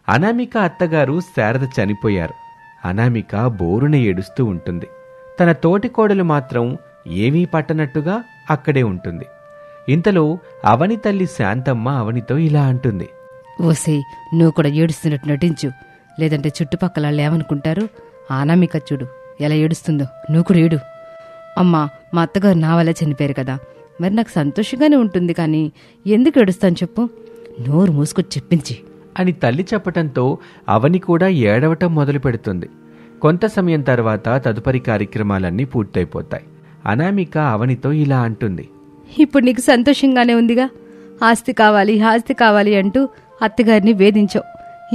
అనామిక అత్తగారు శారద చనిపోయారు. అనామిక బోరున ఏడుస్తూ ఉంటుంది. తన తోటికోడలు మాత్రం ఏమీ పట్టనట్టుగా అక్కడే ఉంటుంది. ఇంతలో అవని తల్లి శాంతమ్మ అవనితో ఇలా అంటుంది. ఓసే, నువ్వు కూడా ఏడుస్తున్నట్టు నటించు, లేదంటే చుట్టుపక్కల ఏమనుకుంటారు? అనామిక చూడు ఎలా ఏడుస్తుందో, నువ్వు కూడా ఏడు. అమ్మా, మా అత్తగారు నా వల్ల చనిపోయారు కదా, మరి నాకు సంతోషంగానే ఉంటుంది, కానీ ఎందుకు ఏడుస్తాను చెప్పు? నోరు మూసుకొచ్చి చెప్పించి అని తల్లి చెప్పటంతో అవని కూడా ఏడవటం మొదలు పెడుతుంది. కొంత సమయం తర్వాత తదుపరి కార్యక్రమాలన్నీ పూర్తయిపోతాయి. అనామిక అవనితో ఇలా అంటుంది. ఇప్పుడు నీకు సంతోషంగానే ఉందిగా? ఆస్తి కావాలి, ఆస్తి కావాలి అంటూ అత్తగారిని వేధించావు.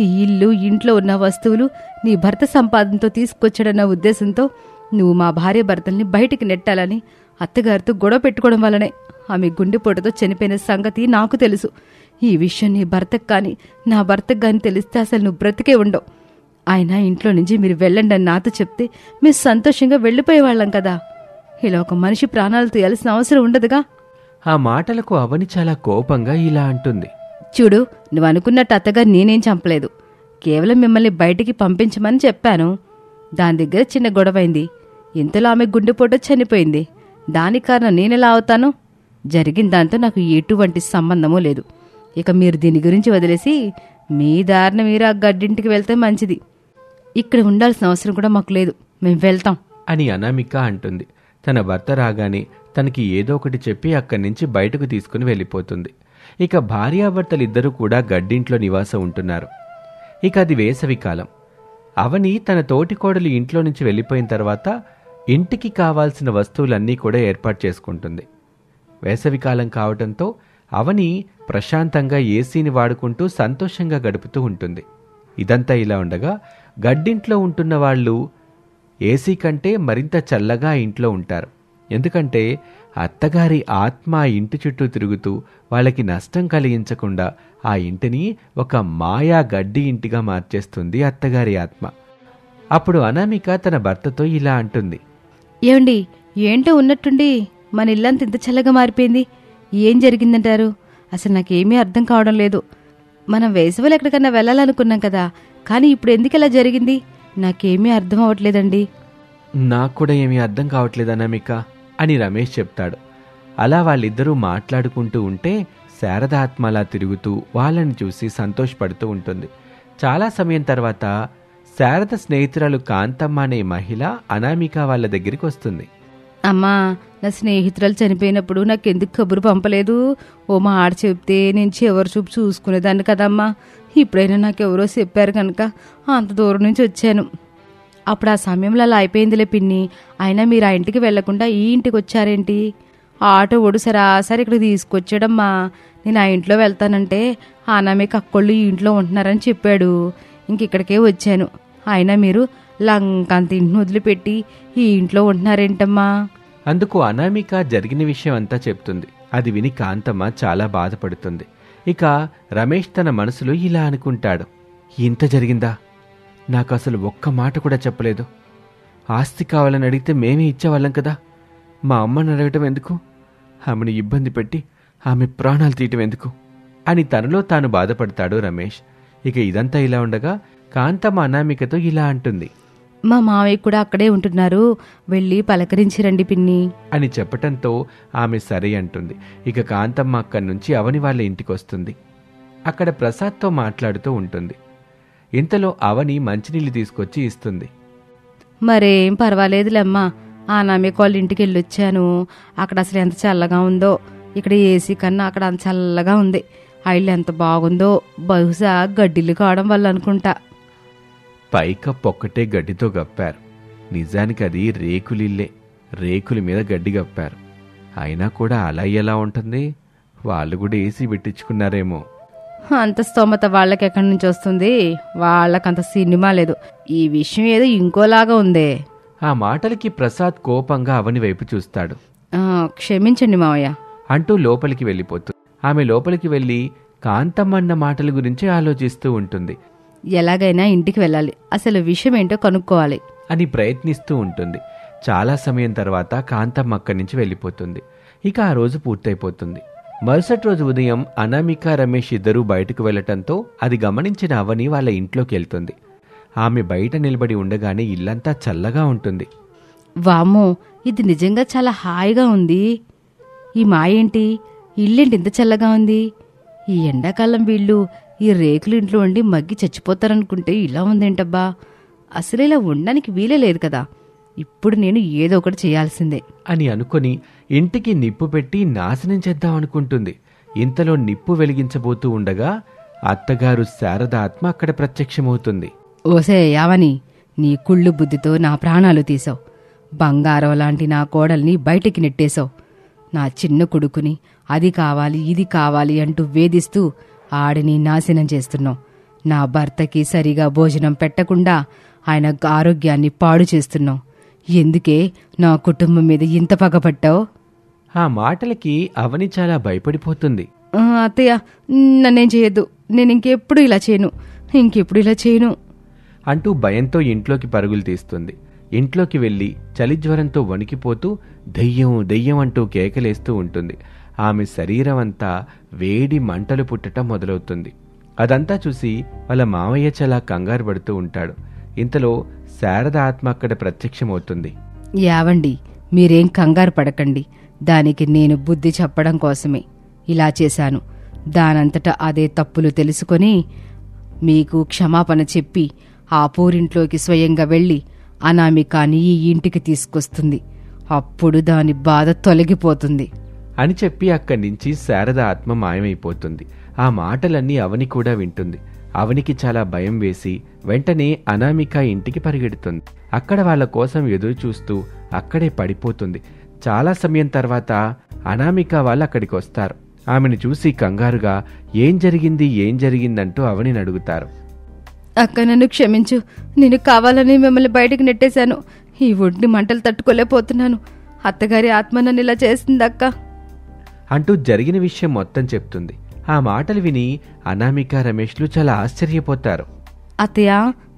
ఈ ఇల్లు, ఇంట్లో ఉన్న వస్తువులు నీ భర్త సంపాదనతో తీసుకొచ్చాడన్న ఉద్దేశంతో నువ్వు మా భార్య భర్తల్ని బయటికి నెట్టాలని అత్తగారితో గొడవ పెట్టుకోవడం వల్లనే ఆమె గుండెపోటుతో చనిపోయిన సంగతి నాకు తెలుసు. ఈ విషయం నీ భర్తకు కానీ నా భర్తకు కానీ తెలిస్తే అసలు నువ్వు బ్రతికే ఉండవు. ఆయన ఇంట్లో నుంచి మీరు వెళ్ళండి అని నాతో చెప్తే మీరు సంతోషంగా వెళ్ళిపోయేవాళ్ళం కదా. ఇలా ఒక మనిషి ప్రాణాలు తీయాల్సిన అవసరం ఉండదుగా. ఆ మాటలకు అవని చాలా కోపంగా ఇలా అంటుంది. చూడు, నువ్వు అనుకున్నట్టు అత్తగారు నేనేం చంపలేదు, కేవలం మిమ్మల్ని బయటికి పంపించమని చెప్పాను. దాని దగ్గర చిన్న గొడవైంది. ఇంతలో ఆమె గుండెపోటు చనిపోయింది. దానికి కారణం నేనెలా అవుతాను? జరిగిన దాంతో నాకు ఎటువంటి సంబంధమూ లేదు. ఇక మీరు దీని గురించి వదిలేసి మీ దారిన మీరు ఆ గడ్డింటికి వెళ్తే మంచిది. ఇక్కడ ఉండాల్సిన అవసరం కూడా మాకు లేదు, మేము వెళ్తాం అని అనామిక అంటుంది. తన భర్త రాగానే తనకి ఏదో ఒకటి చెప్పి అక్కడి నుంచి బయటకు తీసుకుని వెళ్ళిపోతుంది. ఇక భార్యాభర్తలిద్దరూ కూడా గడ్డింట్లో నివాసం ఉంటున్నారు. ఇక అది వేసవికాలం. అవని తన తోటికోడలు ఇంట్లో నుంచి వెళ్ళిపోయిన తర్వాత ఇంటికి కావాల్సిన వస్తువులన్నీ కూడా ఏర్పాటు చేసుకుంటుంది. వేసవికాలం కావటంతో అవని ప్రశాంతంగా ఏసీని వాడుకుంటూ సంతోషంగా గడుపుతూ ఉంటుంది. ఇదంతా ఇలా ఉండగా గడ్డింట్లో ఉంటున్న వాళ్ళు ఏసీ కంటే మరింత చల్లగా ఇంట్లో ఉంటారు. ఎందుకంటే అత్తగారి ఆత్మ ఆ ఇంటి చుట్టూ తిరుగుతూ వాళ్ళకి నష్టం కలిగించకుండా ఆ ఇంటిని ఒక మాయా గడ్డి ఇంటిగా మార్చేస్తుంది అత్తగారి ఆత్మ. అప్పుడు అనామిక తన భర్తతో ఇలా అంటుంది. ఏమండి, ఏంటో ఉన్నట్టుండి మన ఇల్లంత ఇంత చల్లగా మారిపోయింది. ఏం జరిగిందంటారు? అసలు నాకేమీ అర్థం కావడం లేదు. మనం వేసవిలో ఎక్కడికన్నా వెళ్ళాలనుకున్నాం కదా, కానీ ఇప్పుడు ఎందుకు ఇలా జరిగింది? నాకేమీ అర్థం అవ్వట్లేదండి. నాకు కూడా ఏమీ అర్థం కావట్లేదు అనామిక అని రమేష్ చెప్తాడు. అలా వాళ్ళిద్దరూ మాట్లాడుకుంటూ ఉంటే శారద ఆత్మ అలా తిరుగుతూ వాళ్ళని చూసి సంతోషపడుతూ ఉంటుంది. చాలా సమయం తర్వాత శారద స్నేహితురాలు కాంతమ్మ అనే మహిళ అనామిక వాళ్ళ దగ్గరికి వస్తుంది. అమ్మా, నా స్నేహితురాలు చనిపోయినప్పుడు నాకెందుకు కబురు పంపలేదు? ఓ మా ఆడ చెప్తే నేను చివరి చూపు చూసుకునేదాన్ని కదమ్మా. ఇప్పుడైనా నాకెవరో చెప్పారు కనుక అంత దూరం నుంచి వచ్చాను. అప్పుడు ఆ సమయంలో అలా అయిపోయిందిలే పిన్ని. అయినా మీరు ఆ ఇంటికి వెళ్లకుండా ఈ ఇంటికి వచ్చారేంటి? ఆటో ఓడు సరాసరి ఇక్కడ తీసుకొచ్చాడమ్మా. నేను ఆ ఇంట్లో వెళ్తానంటే అనామిక అక్కోళ్ళు ఈ ఇంట్లో ఉంటున్నారని చెప్పాడు. ఇంకిక్కడికే వచ్చాను. అయినా మీరు లంకంత ఇంటిని వదిలిపెట్టి ఈ ఇంట్లో ఉంటున్నారేంటమ్మా? అందుకు అనామిక జరిగిన విషయం అంతా చెప్తుంది. అది విని కాంతమ్మ చాలా బాధపడుతుంది. ఇక రమేష్ తన మనసులో ఇలా అనుకుంటాడు. ఇంత జరిగిందా? నాకు అసలు ఒక్క మాట కూడా చెప్పలేదు. ఆస్తి కావాలని అడిగితే మేమే ఇచ్చేవాళ్ళం కదా. మా అమ్మని అడగటం ఎందుకు? ఆమెను ఇబ్బంది పెట్టి ఆమె ప్రాణాలు తీయటం ఎందుకు అని తనలో తాను బాధపడతాడు రమేష్. ఇక ఇదంతా ఇలా ఉండగా కాంతమ్మ అనామికతో ఇలా అంటుంది. మా మావయ్య కూడా అక్కడే ఉంటున్నారు, వెళ్ళి పలకరించి రండి పిన్ని అని చెప్పటంతో ఆమె సరే అంటుంది. ఇక కాంతమ్మ అక్కడి నుంచి అవని వాళ్ళ ఇంటికి వస్తుంది. అక్కడ ప్రసాద్తో మాట్లాడుతూ ఉంటుంది. ఇంతలో అవని మంచినీళ్ళు తీసుకొచ్చి ఇస్తుంది. మరేం పర్వాలేదులేమ్మా, అనామిక వాళ్ళ ఇంటికి వెళ్ళొచ్చాను. అక్కడ అసలు ఎంత చల్లగా ఉందో. ఇక్కడ ఏసీ కన్నా అక్కడ అంత చల్లగా ఉంది. ఆ ఇల్లు ఎంత బాగుందో. బహుశా గడ్డిల్లు కావడం వల్ల అనుకుంటా. పైకప్పు ఒక్కటే గడ్డితో గప్పారు. నిజానికి అది రేకులిల్లే. రేకుల మీద గడ్డి గప్పారు. అయినా కూడా అలా ఎలా ఉంటుంది? వాళ్ళు కూడా ఏసీ పెట్టించుకున్నారేమో. అంత స్తోమత వాళ్ళకి ఎక్కడి నుంచి వస్తుంది? వాళ్ళకంత సినిమా లేదు. ఈ విషయం ఏదో ఇంకోలాగా ఉందే. ఆ మాటలకి ప్రసాద్ కోపంగా అవని వైపు చూస్తాడు. క్షమించండి మావయ్య అంటూ లోపలికి వెళ్ళిపోతుంది. ఆమె లోపలికి వెళ్ళి కాంతమ్మన్న మాటల గురించి ఆలోచిస్తూ ఉంటుంది. ఎలాగైనా ఇంటికి వెళ్ళాలి, అసలు విషయం ఏంటో కనుక్కోవాలి అని ప్రయత్నిస్తూ ఉంటుంది. చాలా సమయం తర్వాత కాంతమ్మ అక్కడి నుంచి వెళ్ళిపోతుంది. ఇక ఆ రోజు పూర్తయిపోతుంది. మరుసటి రోజు ఉదయం అనామిక రమేష్ ఇద్దరూ బయటకు వెళ్లటంతో అది గమనించిన అవని వాళ్ళ ఇంట్లోకి వెళ్తుంది. ఆమె బయట నిలబడి ఉండగానే ఇల్లంతా చల్లగా ఉంటుంది. వామ్మో, ఇది నిజంగా చాలా హాయిగా ఉంది. ఈ మాయేంటి, ఇల్లేంటి ఇంత చల్లగా ఉంది? ఈ ఎండాకాలం వీళ్ళు ఈ రేకులు ఇంట్లో ఉండి మగ్గి చచ్చిపోతారనుకుంటే ఇలా ఉందేంటబ్బా. అసలు ఇలా ఉండడానికి వీలే లేదు కదా. ఇప్పుడు నేను ఏదో ఒకటి చేయాల్సిందే అని అనుకొని ఇంటికి నిప్పు పెట్టి నాశనం చేద్దామనుకుంటుంది. ఇంతలో నిప్పు వెలిగించబోతూ ఉండగా అత్తగారు శారద ఆత్మ అక్కడ ప్రత్యక్షమవుతుంది. ఓసే యావని, నీ కుళ్ళు బుద్ధితో నా ప్రాణాలు తీసావు. బంగారం లాంటి నా కోడల్ని బయటికి నెట్టేశావు. నా చిన్న కొడుకుని అది కావాలి ఇది కావాలి అంటూ వేధిస్తూ ఆడిని నాశనం చేస్తున్నావు. నా భర్తకి సరిగా భోజనం పెట్టకుండా ఆయన ఆరోగ్యాన్ని పాడు చేస్తున్నావు. ఎందుకే నా కుటుంబం మీద ఇంత పగపట్టావు? ఆ మాటలకి అవని చాలా భయపడిపోతుంది. అత్తయ్య, నన్నేం చేయొద్దు. నేను ఇంకెప్పుడు ఇలా చేయను అంటూ భయంతో ఇంట్లోకి పరుగులు తీస్తుంది. ఇంట్లోకి వెళ్లి చలిజ్వరంతో వణికిపోతూ దెయ్యం దెయ్యం అంటూ కేకలేస్తూ ఉంటుంది. ఆమె శరీరం అంతా వేడి మంటలు పుట్టడం మొదలవుతుంది. అదంతా చూసి వాళ్ళ మావయ్య చాలా కంగారు పడుతూ ఉంటాడు. ఇంతలో శారద ఆత్మ అక్కడ ప్రత్యక్షమవుతుంది. యావండి, మీరేం కంగారు పడకండి. దానికి నేను బుద్ధి చెప్పడం కోసమే ఇలా చేశాను. దానంతటా అదే తప్పులు తెలుసుకొని మీకు క్షమాపణ చెప్పి ఆ పూరింట్లోకి స్వయంగా వెళ్లి అనామికాని ఈ ఇంటికి తీసుకొస్తుంది. అప్పుడు దాని బాధ తొలగిపోతుంది అని చెప్పి అక్కడి నుంచి శారద ఆత్మ మాయమైపోతుంది. ఆ మాటలన్నీ అవని కూడా వింటుంది. అవనికి చాలా భయం వేసి వెంటనే అనామిక ఇంటికి పరిగెడుతుంది. అక్కడ వాళ్ళ కోసం ఎదురు చూస్తూ అక్కడే పడిపోతుంది. చాలా సమయం తర్వాత అనామిక వాళ్ళు అక్కడికి వస్తారు. ఆమెను చూసి కంగారుగా ఏం జరిగిందంటూ అవనిని అడుగుతారు. అక్క, నన్ను క్షమించు. నేను కావాలని మిమ్మల్ని బయటికి నెట్టేశాను. ఈ ఒంటి మంటలు తట్టుకోలేకపోతున్నాను. అత్తగారి ఆత్మ నన్ను ఇలా చేసిందక్క అంటూ జరిగిన విషయం మొత్తం చెప్తుంది. ఆ మాటలు విని అనామిక రమేష్లు చాలా ఆశ్చర్యపోతారు. అత్తయ్య,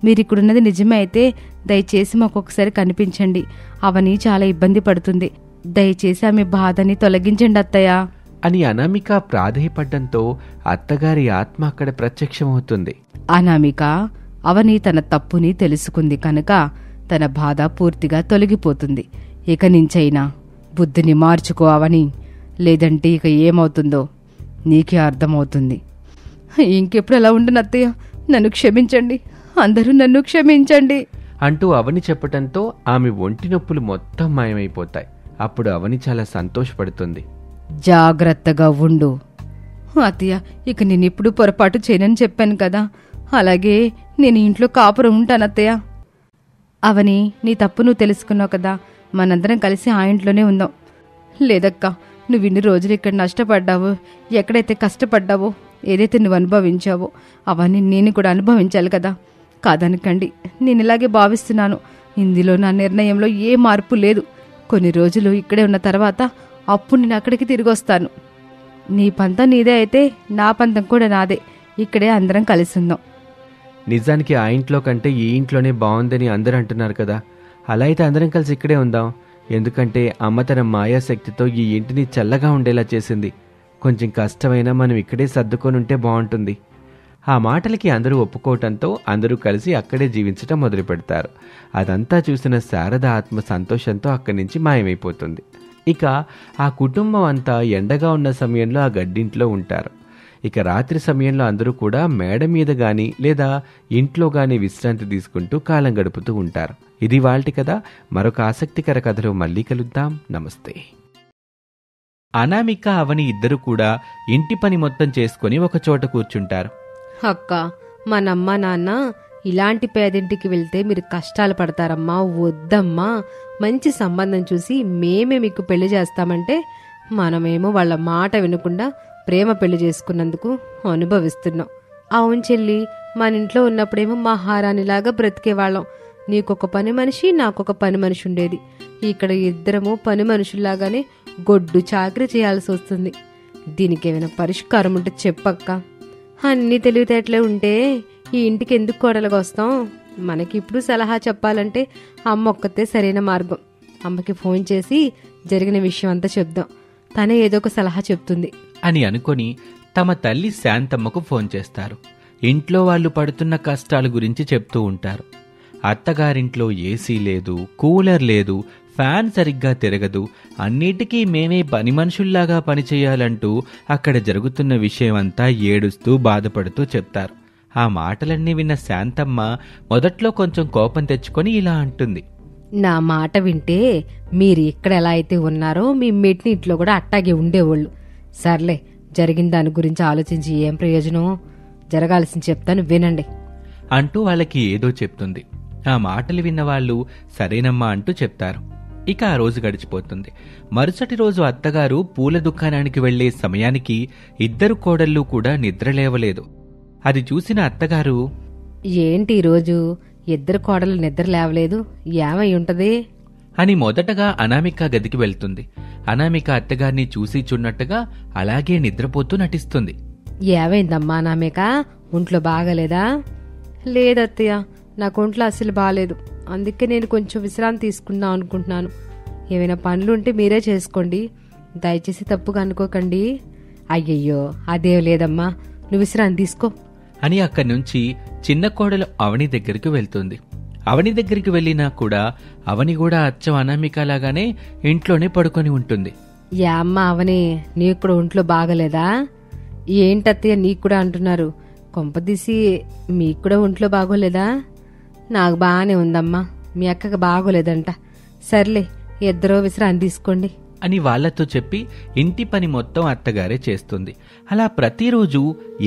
మీరిక్కడున్నది నిజమే అయితే దయచేసి మాకొకసారి కనిపించండి. అవని చాలా ఇబ్బంది పడుతుంది. దయచేసి ఆమె బాధని తొలగించండి అత్తయ్య అని అనామిక ప్రాధేయపడ్డంతో అత్తగారి ఆత్మ అక్కడ ప్రత్యక్షమవుతుంది. అనామిక, అవని తన తప్పుని తెలుసుకుంది కనుక తన బాధ పూర్తిగా తొలగిపోతుంది. ఇక నుంచైనా బుద్ధిని మార్చుకో అవని, లేదంటే ఇక ఏమవుతుందో నీకే అర్థమవుతుంది. ఇంకెప్పుడు అలా ఉండను అత్తయ్య, నన్ను క్షమించండి. అందరూ నన్ను క్షమించండి అంటూ అవని చెప్పటంతో ఆమె ఒంటి నొప్పులు మొత్తం మాయమైపోతాయి. అప్పుడు అవని చాలా సంతోషపడుతుంది. జాగ్రత్తగా ఉండు అత్తయ్య. ఇక నేనెప్పుడు పొరపాటు చేయనని చెప్పాను కదా, అలాగే నేను ఇంట్లో కాపురం ఉంటాను అత్తయ్య. అవని, నీ తప్పు నువ్వు తెలుసుకున్నావు కదా, మనందరం కలిసి ఆ ఇంట్లోనే ఉందాం. లేదక్క, నువ్వు ఇన్ని రోజులు ఇక్కడ నష్టపడ్డావు, ఎక్కడైతే కష్టపడ్డావో, ఏదైతే నువ్వు అనుభవించావో అవన్నీ నేను కూడా అనుభవించాలి కదా. కాదనకండి, నేను ఇలాగే భావిస్తున్నాను. ఇందులో నా నిర్ణయంలో ఏ మార్పు లేదు. కొన్ని రోజులు ఇక్కడే ఉన్న తర్వాత అప్పుడు నేను అక్కడికి తిరిగి వస్తాను. నీ పంతం నీదే అయితే నా పంతం కూడా నాదే. ఇక్కడే అందరం కలిసి ఉందాం. నిజానికి ఆ ఇంట్లో కంటే ఈ ఇంట్లోనే బాగుందని అందరూ అంటున్నారు కదా. అలా అయితే అందరం కలిసి ఇక్కడే ఉందాం. ఎందుకంటే అమ్మ తన మాయాశక్తితో ఈ ఇంటిని చల్లగా ఉండేలా చేసింది. కొంచెం కష్టమైనా మనం ఇక్కడే సర్దుకొని ఉంటే బాగుంటుంది. ఆ మాటలకి అందరూ ఒప్పుకోవటంతో అందరూ కలిసి అక్కడే జీవించటం మొదలు పెడతారు. అదంతా చూసిన శారద ఆత్మ సంతోషంతో అక్కడి నుంచి మాయమైపోతుంది. ఇక ఆ కుటుంబం అంతా ఎండగా ఉన్న సమయంలో ఆ గడ్డింట్లో ఉంటారు. ఇక రాత్రి సమయంలో అందరూ కూడా మేడ మీద గాని లేదా ఇంట్లో గాని విశ్రాంతి తీసుకుంటూ కాలం గడుపుతూ ఉంటారు. ఇది వాల్టి కథ. మరొక ఆసక్తికర కథలో మళ్ళీ కలుద్దాం. నమస్తే. అనామిక అవని ఇద్దరు కూడా ఇంటి పని మొత్తం చేసుకుని ఒక చోట కూర్చుంటారు. అక్క, మనమ్మ నాన్న ఇలాంటి పేదింటికి వెళ్తే మీరు కష్టాలు పడతారమ్మా, వద్దమ్మా, మంచి సంబంధం చూసి మేమే మీకు పెళ్లి చేస్తామంటే మనమేమో వాళ్ళ మాట వినకుండా ప్రేమ పెళ్లి చేసుకున్నందుకు అనుభవిస్తున్నాం. అవును చెల్లి, మన ఇంట్లో ఉన్నప్పుడేమో మహారాణిలాగా బ్రతికేవాళ్ళం. నీకొక పని మనిషి, నాకొక పని మనిషి ఉండేది. ఇక్కడ ఇద్దరము పని మనుషుల్లాగానే గొడ్డు చాకరీ చేయాల్సి వస్తుంది. దీనికేమైనా పరిష్కారం ఉంటే చెప్పక్క. అన్నీ తెలివితేటలే ఉంటే ఈ ఇంటికి ఎందుకు కోడలుగా వస్తాం? మనకి ఇప్పుడు సలహా చెప్పాలంటే అమ్మ ఒక్కతే సరైన మార్గం. అమ్మకి ఫోన్ చేసి జరిగిన విషయం అంతా చెప్దాం. తనే ఏదో ఒక సలహా చెప్తుంది. అని అనుకొని తమ తల్లి శాంతమ్మకు ఫోన్ చేస్తారు. ఇంట్లో వాళ్ళు పడుతున్న కష్టాల గురించి చెప్తూ ఉంటారు. అత్తగారింట్లో ఏసీ లేదు, కూలర్ లేదు, ఫ్యాన్ సరిగ్గా తిరగదు, అన్నిటికీ మేమే పని మనుషుల్లాగా పనిచేయాలంటూ అక్కడ జరుగుతున్న విషయమంతా ఏడుస్తూ బాధపడుతూ చెప్తారు. ఆ మాటలన్నీ విన్న శాంతమ్మ మొదట్లో కొంచెం కోపం తెచ్చుకొని ఇలా అంటుంది. నా మాట వింటే మీరు ఇక్కడ ఎలా అయితే ఉన్నారో మీ మెట్నింట్లో కూడా అట్టాగే ఉండేవాళ్ళు. సర్లే, జరిగిన దాని గురించి ఆలోచించి ఏం ప్రయోజనం? జరగాల్సింది చెప్తాను వినండి అంటూ వాళ్ళకి ఏదో చెప్తుంది. ఆ మాటలు విన్నవాళ్ళు సరేనమ్మా అంటూ చెప్తారు. ఇక ఆ రోజు గడిచిపోతుంది. మరుసటి రోజు అత్తగారు పూల దుకాణానికి వెళ్లే సమయానికి ఇద్దరు కోడళ్ళు కూడా నిద్రలేవలేదు. అది చూసిన అత్తగారు, ఏంటి ఈరోజు ఇద్దరు కోడలు నిద్ర లేవలేదు, ఏమై ఉంటది అని మొదటగా అనామిక గదికి వెళ్తుంది. అనామిక అత్తగారిని చూసి చూన్నట్టుగా అలాగే నిద్రపోతూ నటిస్తుంది. ఏమైందమ్మా నామేక, ఒంట్లో బాగలేదా? లేదత్తయ్య, నాకు ఒంట్లో అస్సలు బాగాలేదు. అందుకే నేను కొంచెం విశ్రాంతి తీసుకుందాం అనుకుంటున్నాను. ఏమైనా పనులుంటే మీరే చేసుకోండి, దయచేసి తప్పుగా అనుకోకండి. అయ్యయ్యో, అదేం లేదమ్మా, నువ్వు విశ్రాంతి తీసుకో అని అక్కడి నుంచి చిన్న కోడలు అవని దగ్గరికి వెళ్తుంది. అవని దగ్గరికి వెళ్ళినా కూడా అవని కూడా అచ్చం అనామికలాగానే ఇంట్లోనే పడుకొని ఉంటుంది. యా అమ్మ అవని, నీకు కూడా ఒంట్లో బాగలేదా? ఏంటత్తయ్య నీకు కూడా అంటున్నారు? కొంపదీసి మీకు కూడా ఒంట్లో బాగోలేదా? నాకు బాగానే ఉందమ్మా, మీ అక్కకి బాగోలేదంట. సర్లే, ఇద్దరూ విశ్రాంతి తీసుకోండి అని వాళ్లతో చెప్పి ఇంటి పని మొత్తం అత్తగారే చేస్తుంది. అలా ప్రతిరోజు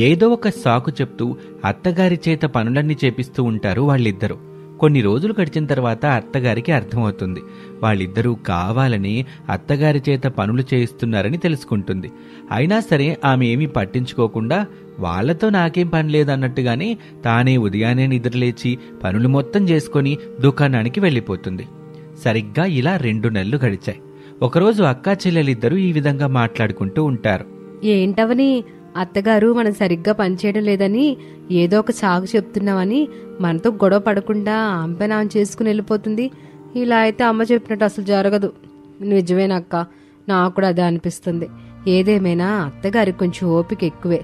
ఏదో ఒక సాకు చెప్తూ అత్తగారి చేత పనులన్నీ చేపిస్తూ ఉంటారు వాళ్ళిద్దరూ. కొన్ని రోజులు గడిచిన తర్వాత అత్తగారికి అర్థమవుతుంది, వాళ్ళిద్దరూ కావాలని అత్తగారి చేత పనులు చేయిస్తున్నారని తెలుసుకుంటుంది. అయినా సరే ఆమె ఏమీ పట్టించుకోకుండా వాళ్లతో నాకేం పని లేదన్నట్టుగానే తానే ఉదయాన్నే నిద్రలేచి పనులు మొత్తం చేసుకుని దుకాణానికి వెళ్ళిపోతుంది. సరిగ్గా ఇలా 2 నెలలు గడిచాయి. ఒకరోజు అక్కా చెల్లెలిద్దరూ ఈ విధంగా మాట్లాడుకుంటూ ఉంటారు. ఏంటవని, అత్తగారు మనం సరిగ్గా పనిచేయడం లేదని ఏదో ఒక సాగు చెప్తున్నామని మనతో గొడవ పడకుండా అంపెనాం చేసుకుని వెళ్ళిపోతుంది. ఇలా అయితే అమ్మ చెప్పినట్టు అసలు జరగదు. నిజమేనక్క, నాకు కూడా అదే అనిపిస్తుంది. ఏదేమైనా అత్తగారికి కొంచెం ఓపిక ఎక్కువే.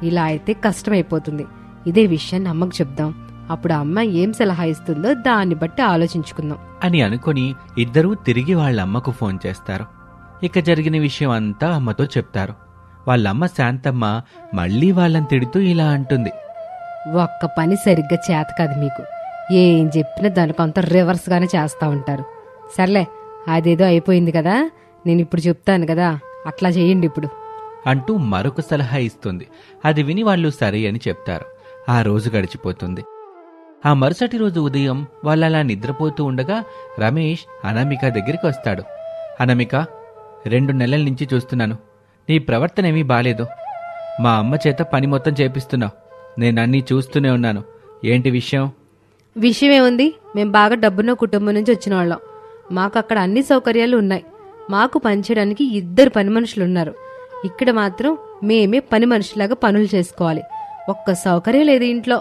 ఇలా అయితే కష్టమైపోతుంది. ఇదే విషయాన్ని అమ్మకు చెప్దాం, అప్పుడు అమ్మ ఏం సలహా ఇస్తుందో దాన్ని బట్టి ఆలోచించుకుందాం అని అనుకుని ఇద్దరూ తిరిగి వాళ్ళమ్మకు ఫోన్ చేస్తారు. ఇక జరిగిన విషయం అంతా అమ్మతో చెప్తారు. వాళ్ళమ్మ శాంతమ్మ మళ్లీ వాళ్ళని తిడుతూ ఇలా అంటుంది. ఒక్క పని సరిగ్గా చేత కాదు మీకు. ఏం చెప్పినా దానికంత రివర్స్ గానే చేస్తా ఉంటారు. సర్లే, అదేదో అయిపోయింది కదా, నేను ఇప్పుడు చెప్తాను కదా, అట్లా చేయండి ఇప్పుడు అంటూ మరొక సలహా ఇస్తుంది. అది విని వాళ్ళు సరే అని చెప్తారు. ఆ రోజు గడిచిపోతుంది. ఆ మరుసటి రోజు ఉదయం వాళ్ళలా నిద్రపోతూ ఉండగా రమేష్ అనామిక దగ్గరికి వస్తాడు. అనామిక, 2 నెలల నుంచి చూస్తున్నాను, నీ ప్రవర్తన ఏమీ బాలేదు. మా అమ్మ చేత పని మొత్తం చేపిస్తున్నావు. నేనన్నీ చూస్తూనే ఉన్నాను. ఏంటి విషయం? విషయమేముంది, మేం బాగా డబ్బున్న కుటుంబం నుంచి వచ్చిన వాళ్ళం. మాకు అక్కడ అన్ని సౌకర్యాలు ఉన్నాయి. మాకు పనిచేయడానికి 2 పని మనుషులున్నారు. ఇక్కడ మాత్రం మేమే పని మనుషులాగా పనులు చేసుకోవాలి. ఒక్క సౌకర్యం లేదు ఇంట్లో.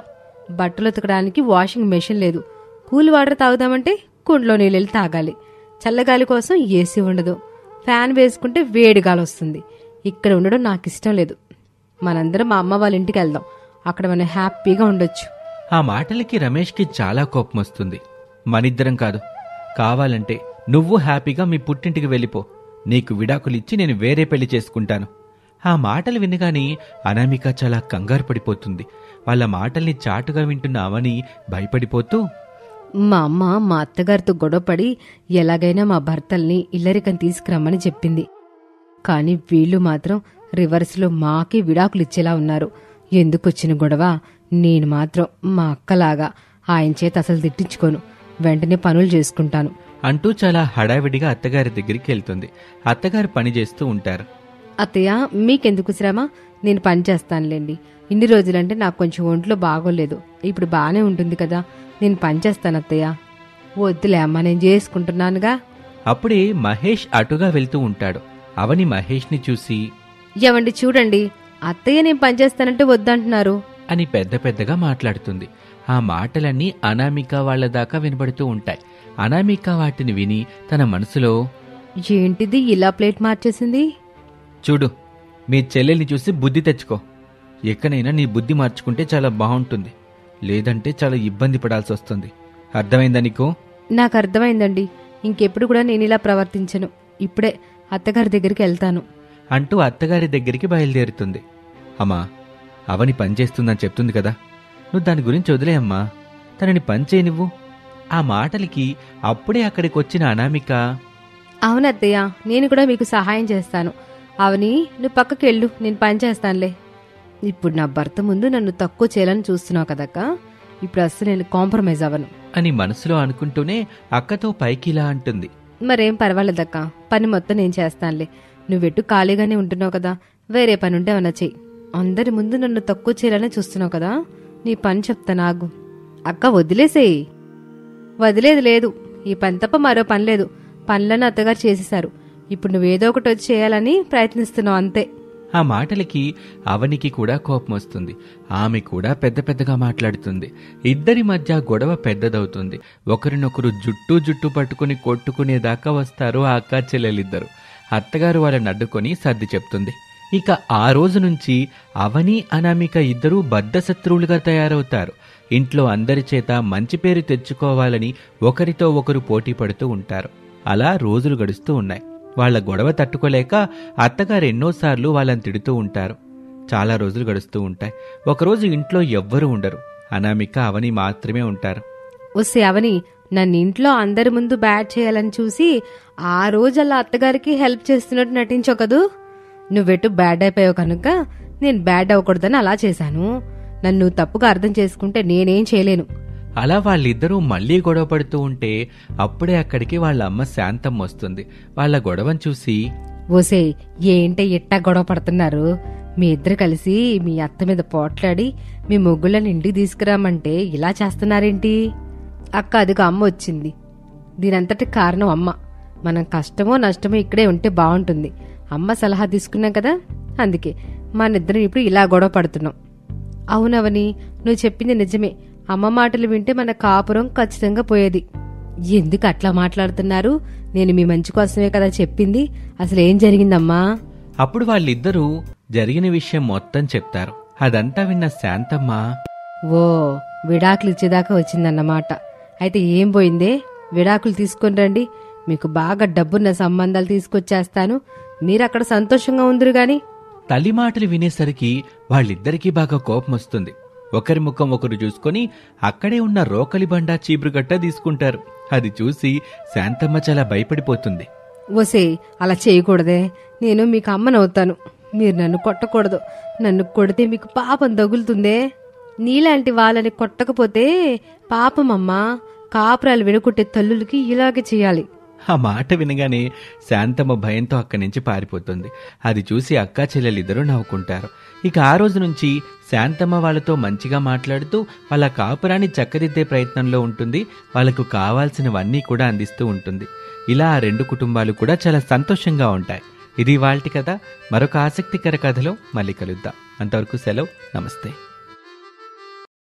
బట్టలు ఉతకడానికి వాషింగ్ మెషిన్ లేదు. కూల్ వాటర్ తాగుదామంటే కుండలో నీళ్ళు తాగాలి. చల్లగాలి కోసం ఏసీ ఉండదు. ఫ్యాన్ వేసుకుంటే వేడిగాలి వస్తుంది. ఇక్కడ ఉండడం నాకు ఇష్టం లేదు. మనందరం మా అమ్మ వాళ్ళ ఇంటికి వెళ్దాం, అక్కడ మనం హ్యాపీగా ఉండొచ్చు. ఆ మాటలకి రమేష్కి చాలా కోపం వస్తుంది. మనిద్దరం కాదు, కావాలంటే నువ్వు హ్యాపీగా మీ పుట్టింటికి వెళ్ళిపో. నీకు విడాకులిచ్చి నేను వేరే పెళ్లి చేసుకుంటాను. ఆ మాటలు వినగానే అనామిక చాలా కంగారు పడిపోతుంది. వాళ్ళ మాటల్ని చాటుగా వింటున్న అవని భయపడిపోతూ, మా అమ్మ మా అత్తగారితో గొడవపడి ఎలాగైనా మా భర్తల్ని ఇల్లరికం తీసుకురమ్మని చెప్పింది. కాని వీళ్ళు మాత్రం రివర్స్లో మాకే విడాకులిచ్చేలా ఉన్నారు. ఎందుకొచ్చిన గొడవ? నేను మాత్రం మా అక్కలాగా ఆయన చేత అసలు తిట్టించుకోను, వెంటనే పనులు చేసుకుంటాను అంటూ చాలా హడావిడిగా అత్తగారి దగ్గరికి వెళ్తుంది. అత్తగారు పని చేస్తూ ఉంటారు. అత్తయ్య, మీకెందుకు శ్రమ, నేను పని చేస్తానులేండి. ఇన్ని రోజులంటే నాకు కొంచెం ఒంట్లో బాగోలేదు. ఇప్పుడు బాగానే ఉంటుంది కదా, నేను పని చేస్తాను అత్తయ్య. వద్దులే అమ్మా, నేను చేసుకుంటున్నానుగా. అప్పుడే మహేష్ అటుగా వెళ్తూ ఉంటాడు. అవని మహేష్ని చూసి, ఎవండి చూడండి, అత్తయ్య నేను పని చేస్తానంటే వద్దంటున్నారు అని పెద్ద పెద్దగా మాట్లాడుతుంది. ఆ మాటలన్నీ అనామిక వాళ్ల దాకా వినబడుతూ ఉంటాయి. అనామిక వాటిని విని తన మనసులో, ఏంటిది ఇలా ప్లేట్ మార్చేసింది? చూడు, మీ చెల్లెల్ని చూసి బుద్ధి తెచ్చుకో. ఎక్కడైనా నీ బుద్ధి మార్చుకుంటే చాలా బాగుంటుంది, లేదంటే చాలా ఇబ్బంది పడాల్సి వస్తుంది. అర్థమైందా నీకు? నాకు అర్థమైందండి. ఇంకెప్పుడు కూడా నేను ఇలా ప్రవర్తించను. ఇప్పుడే అత్తగారి దగ్గరికి వెళ్తాను అంటూ అత్తగారి దగ్గరికి బయలుదేరుతుంది. అమ్మా, అవని పనిచేస్తుందని చెప్తుంది కదా, నువ్వు దాని గురించి వదిలే అమ్మా, తనని పనిచేయనివ్వు. ఆ మాటలకి అప్పుడే అక్కడికి వచ్చిన అనామిక, అవునత్తయ్య, నేను కూడా మీకు సహాయం చేస్తాను. అవని, నువ్వు పక్కకి వెళ్ళు, నేను పని చేస్తానులే. ఇప్పుడు నా భర్త ముందు నన్ను తక్కువ చేయాలని చూస్తున్నావు కదక్క, ఇప్పుడు అస్సలు నేను కాంప్రమైజ్ అవ్వను అని మనసులో అనుకుంటూనే అక్కతో పైకిలా అంటుంది. మరేం పర్వాలేదక్క, పని మొత్తం నేను చేస్తానులే. నువ్వెట్టు ఖాళీగానే ఉంటున్నావు కదా, వేరే పని ఉంటే ఏమన్నా చెయ్యి. అందరి ముందు నన్ను తక్కువ చేయాలని చూస్తున్నావు కదా, నీ పని చెప్తా నాగు. అక్క వదిలేసేయి. వదిలేదు లేదు, ఈ పని తప్ప మరో పని లేదు. పనులను అత్తగారు చేసేశారు. ఇప్పుడు నువ్వేదో ఒకటి వచ్చి చేయాలని ప్రయత్నిస్తున్నావు అంతే. ఆ మాటలకి అవనికి కూడా కోపం వస్తుంది. ఆమె కూడా పెద్ద పెద్దగా మాట్లాడుతుంది. ఇద్దరి మధ్య గొడవ పెద్దదవుతుంది. ఒకరినొకరు జుట్టు పట్టుకుని కొట్టుకునేదాకా వస్తారు ఆ అక్కా చెల్లెలిద్దరు. అత్తగారు వాళ్ళని అడ్డుకొని సర్ది చెప్తుంది. ఇక ఆ రోజు నుంచి అవని అనామిక ఇద్దరూ బద్ధశత్రువులుగా తయారవుతారు. ఇంట్లో అందరి చేత మంచి పేరు తెచ్చుకోవాలని ఒకరితో ఒకరు పోటీ పడుతూ ఉంటారు. అలా రోజులు గడుస్తూ ఉన్నాయి. వాళ్ల గొడవ తట్టుకోలేక అత్తగారు ఎన్నోసార్లు వాళ్ళని తిడుతూ ఉంటారు. చాలా రోజులు గడుస్తూ ఉంటాయి. ఒకరోజు ఇంట్లో ఎవ్వరూ ఉండరు. అనామిక అవని మాత్రమే ఉంటారు. వస్తే అవని, నన్ను ఇంట్లో అందరి ముందు బ్యాడ్ చేయాలని చూసి ఆ రోజు అలా అత్తగారికి హెల్ప్ చేస్తున్నట్టు నటించావు కదూ. నువ్వెటు బ్యాడ్ అయిపోయావు కనుక నేను బ్యాడ్ అవ్వకూడదని అలా చేశాను. నన్ను తప్పుగా అర్థం చేసుకుంటే నేనేం చేయలేను. అలా వాళ్ళిద్దరూ మళ్లీ గొడవ పడుతూ ఉంటే అప్పుడే అక్కడికి వాళ్ళ అమ్మ శాంతమ్మ వస్తుంది. వాళ్ళ గొడవను చూసి, ఓసే, ఏంటే ఎట్టా గొడవ పడుతున్నారు? మీ ఇద్దరు కలిసి మీ అత్త మీద పోట్లాడి మీ ముగ్గులను ఇంటికి తీసుకురామంటే ఇలా చేస్తున్నారేంటి? అక్క, అదిగా అమ్మ వచ్చింది. దీనంతటి కారణం అమ్మ. మనం కష్టమో నష్టమో ఇక్కడే ఉంటే బాగుంటుంది. అమ్మ సలహా తీసుకున్నాం కదా, అందుకే మనిద్దరం ఇప్పుడు ఇలా గొడవ పడుతున్నాం. అవునవని, నువ్వు చెప్పింది నిజమే. అమ్మ మాటలు వింటే మన కాపురం ఖచ్చితంగా పోయేది. ఎందుకు అట్లా మాట్లాడుతున్నారు? నేను మీ మంచి కోసమే కదా చెప్పింది. అసలు ఏం జరిగిందమ్మా? అప్పుడు వాళ్ళిద్దరూ జరిగిన విషయం మొత్తం చెప్తారు. అదంతా విన్న శాంతమ్మ, ఓ, విడాకులు ఇచ్చేదాకా వచ్చిందన్నమాట. అయితే ఏం పోయిందే? విడాకులు తీసుకొని రండి, మీకు బాగా డబ్బున్న సంబంధాలు తీసుకొచ్చేస్తాను. మీరక్కడ సంతోషంగా ఉందరు గాని. తల్లి మాటలు వినేసరికి వాళ్ళిద్దరికీ బాగా కోపం వస్తుంది. ఒకరి ముఖం ఒకరు చూసుకొని అక్కడే ఉన్న రోకలి బండ చీపురుగట్ట తీసుకుంటారు. అది చూసి శాంతమ్మ చాలా భయపడిపోతుంది. ఓసే, అలా చేయకూడదే. నేను మీకు అమ్మనవుతాను. మీరు నన్ను కొట్టకూడదు. నన్ను కొడితే మీకు పాపం తగులుతుందే. నీలాంటి వాళ్ళని కొట్టకపోతే పాపమమ్మా. కాపురాలు విడగొట్టే తల్లులకి ఇలాగే చేయాలి. ఆ మాట వినగానే శాంతమ్మ భయంతో అక్కడి నుంచి పారిపోతుంది. అది చూసి అక్కా చెల్లెలిద్దరూ నవ్వుకుంటారు. ఇక ఆ రోజు నుంచి శాంతమ్మ వాళ్ళతో మంచిగా మాట్లాడుతూ వాళ్ళ కాపురాన్ని చక్కదిద్దే ప్రయత్నంలో ఉంటుంది. వాళ్ళకు కావాల్సినవన్నీ కూడా అందిస్తూ ఉంటుంది. ఇలా ఆ రెండు కుటుంబాలు కూడా చాలా సంతోషంగా ఉంటాయి. ఇది ఇవాల్టి కథ. మరొక ఆసక్తికర కథలో మళ్ళీ కలుద్దాం. అంతవరకు సెలవు. నమస్తే.